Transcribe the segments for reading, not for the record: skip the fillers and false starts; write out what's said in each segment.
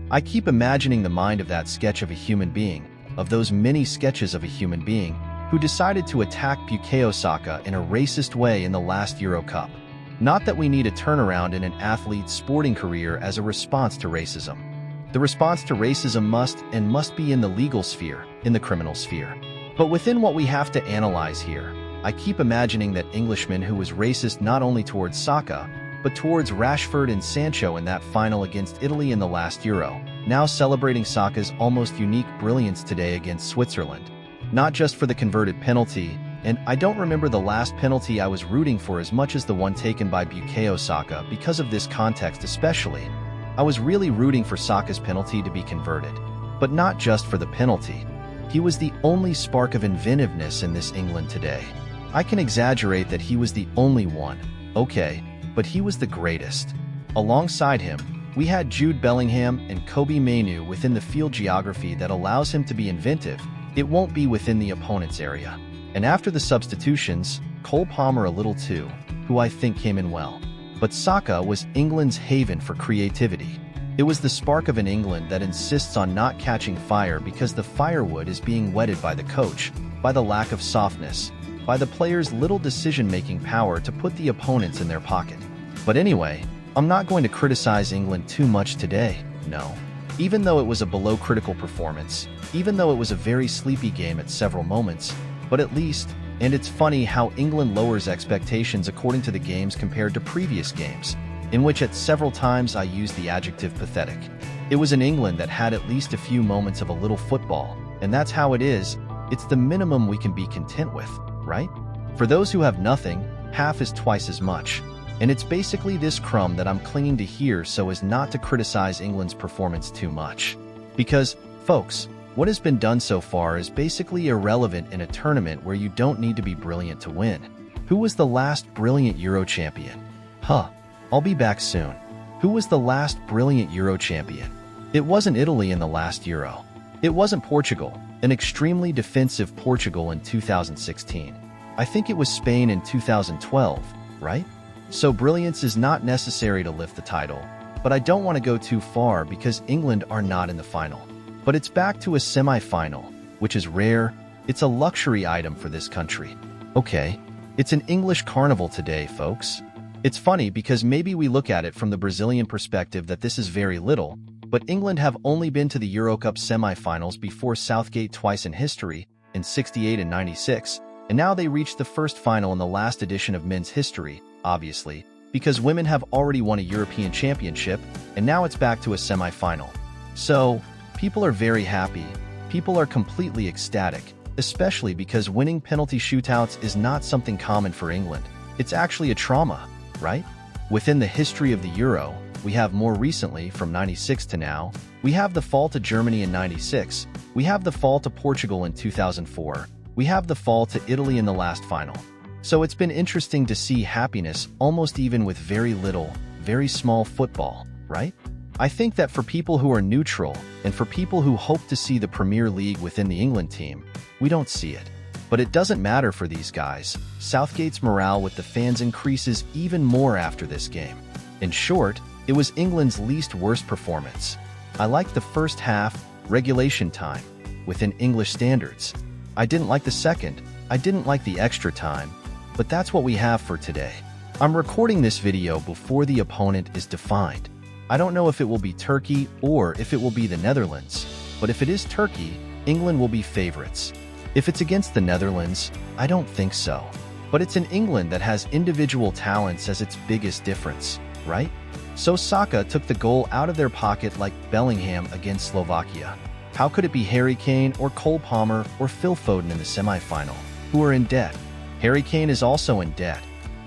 I keep imagining the mind of that sketch of a human being, of those many sketches of a human being, who decided to attack Bukayo Saka in a racist way in the last Euro Cup. Not that we need a turnaround in an athlete's sporting career as a response to racism. The response to racism must be in the legal sphere, in the criminal sphere. But within what we have to analyze here, I keep imagining that Englishman who was racist not only towards Saka, but towards Rashford and Sancho in that final against Italy in the last Euro, now celebrating Saka's almost unique brilliance today against Switzerland. Not just for the converted penalty, and I don't remember the last penalty I was rooting for as much as the one taken by Bukayo Saka because of this context especially. I was really rooting for Saka's penalty to be converted. But not just for the penalty. He was the only spark of inventiveness in this England today. I can exaggerate that he was the only one, okay, but he was the greatest. Alongside him, we had Jude Bellingham and Kobbie Mainoo within the field geography that allows him to be inventive. It won't be within the opponent's area. And after the substitutions, Cole Palmer a little too, who I think came in well. But Saka was England's haven for creativity. It was the spark of an England that insists on not catching fire because the firewood is being wetted by the coach, by the lack of softness, by the players' little decision-making power to put the opponents in their pocket. But anyway, I'm not going to criticize England too much today, no. Even though it was a below-critical performance, even though it was a very sleepy game at several moments, but at least, and it's funny how England lowers expectations according to the games compared to previous games, in which at several times I used the adjective pathetic. It was an England that had at least a few moments of a little football, and that's how it is. It's the minimum we can be content with, right? For those who have nothing, half is twice as much. And it's basically this crumb that I'm clinging to here so as not to criticize England's performance too much. Because, folks, what has been done so far is basically irrelevant in a tournament where you don't need to be brilliant to win. Who was the last brilliant Euro champion? I'll be back soon. Who was the last brilliant Euro champion? It wasn't Italy in the last Euro. It wasn't Portugal, an extremely defensive Portugal in 2016. I think it was Spain in 2012, right? So brilliance is not necessary to lift the title, but I don't want to go too far because England are not in the final. But it's back to a semi-final, which is rare. It's a luxury item for this country. Okay, it's an English carnival today, folks. It's funny because maybe we look at it from the Brazilian perspective that this is very little, but England have only been to the Euro Cup semi-finals before Southgate twice in history, in '68 and '96, and now they reached the first final in the last edition of men's history, obviously, because women have already won a European championship, and now it's back to a semi-final. So, people are very happy, people are completely ecstatic, especially because winning penalty shootouts is not something common for England. It's actually a trauma, right? Within the history of the Euro, we have more recently, from '96 to now, we have the fall to Germany in '96, we have the fall to Portugal in 2004, we have the fall to Italy in the last final. So it's been interesting to see happiness almost even with very little, very small football, right? I think that for people who are neutral, and for people who hope to see the Premier League within the England team, we don't see it. But it doesn't matter for these guys. Southgate's morale with the fans increases even more after this game. In short, it was England's least worst performance. I liked the first half, regulation time, within English standards. I didn't like the second, I didn't like the extra time, but that's what we have for today. I'm recording this video before the opponent is defined. I don't know if it will be Turkey or if it will be the Netherlands, but if it is Turkey, England will be favorites. If it's against the Netherlands, I don't think so. But it's in England that has individual talents as its biggest difference, right? So Saka took the goal out of their pocket like Bellingham against Slovakia. How could it be Harry Kane or Cole Palmer or Phil Foden in the semi-final, who are in debt? Harry Kane is also in debt.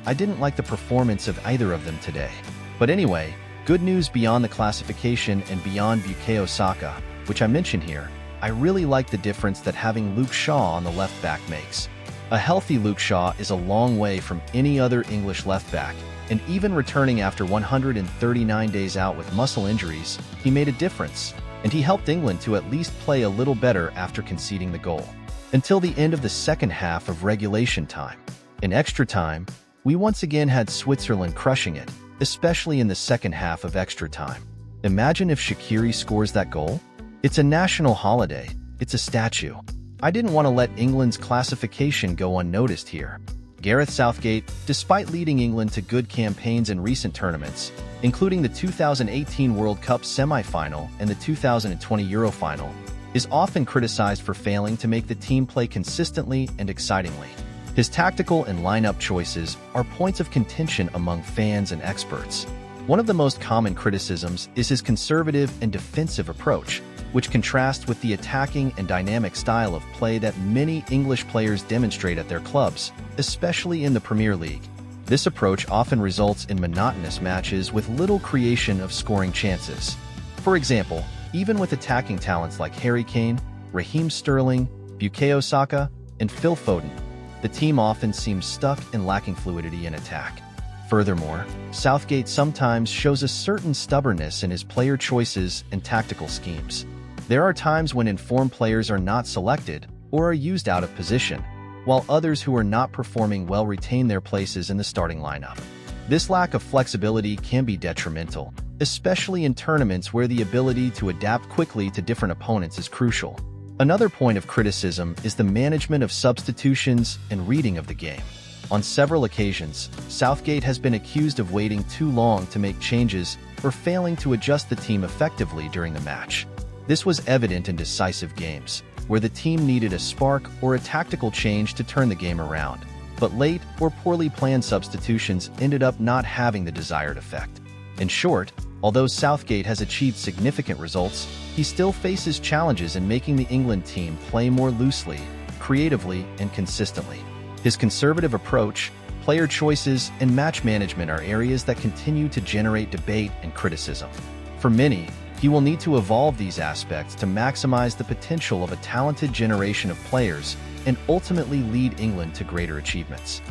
I didn't like the performance of either of them today. But anyway, good news beyond the classification and beyond Bukayo Saka, which I mentioned here. I really like the difference that having Luke Shaw on the left back makes. A healthy Luke Shaw is a long way from any other English left back, and even returning after 139 days out with muscle injuries, he made a difference, and he helped England to at least play a little better after conceding the goal. Until the end of the second half of regulation time. In extra time, we once again had Switzerland crushing it, especially in the second half of extra time. Imagine if Shaqiri scores that goal. It's a national holiday. It's a statue. I didn't want to let England's classification go unnoticed here. Gareth Southgate, despite leading England to good campaigns in recent tournaments, including the 2018 World Cup semi-final and the 2020 Euro final, is often criticized for failing to make the team play consistently and excitingly. His tactical and lineup choices are points of contention among fans and experts. One of the most common criticisms is his conservative and defensive approach, which contrasts with the attacking and dynamic style of play that many English players demonstrate at their clubs, especially in the Premier League. This approach often results in monotonous matches with little creation of scoring chances. For example, even with attacking talents like Harry Kane, Raheem Sterling, Bukayo Saka, and Phil Foden, the team often seems stuck and lacking fluidity in attack. Furthermore, Southgate sometimes shows a certain stubbornness in his player choices and tactical schemes. There are times when informed players are not selected or are used out of position, while others who are not performing well retain their places in the starting lineup. This lack of flexibility can be detrimental, especially in tournaments where the ability to adapt quickly to different opponents is crucial. Another point of criticism is the management of substitutions and reading of the game. On several occasions, Southgate has been accused of waiting too long to make changes or failing to adjust the team effectively during the match. This was evident in decisive games, where the team needed a spark or a tactical change to turn the game around, but late or poorly planned substitutions ended up not having the desired effect. In short, although Southgate has achieved significant results, he still faces challenges in making the England team play more loosely, creatively, and consistently. His conservative approach, player choices, and match management are areas that continue to generate debate and criticism. For many, he will need to evolve these aspects to maximize the potential of a talented generation of players and ultimately lead England to greater achievements.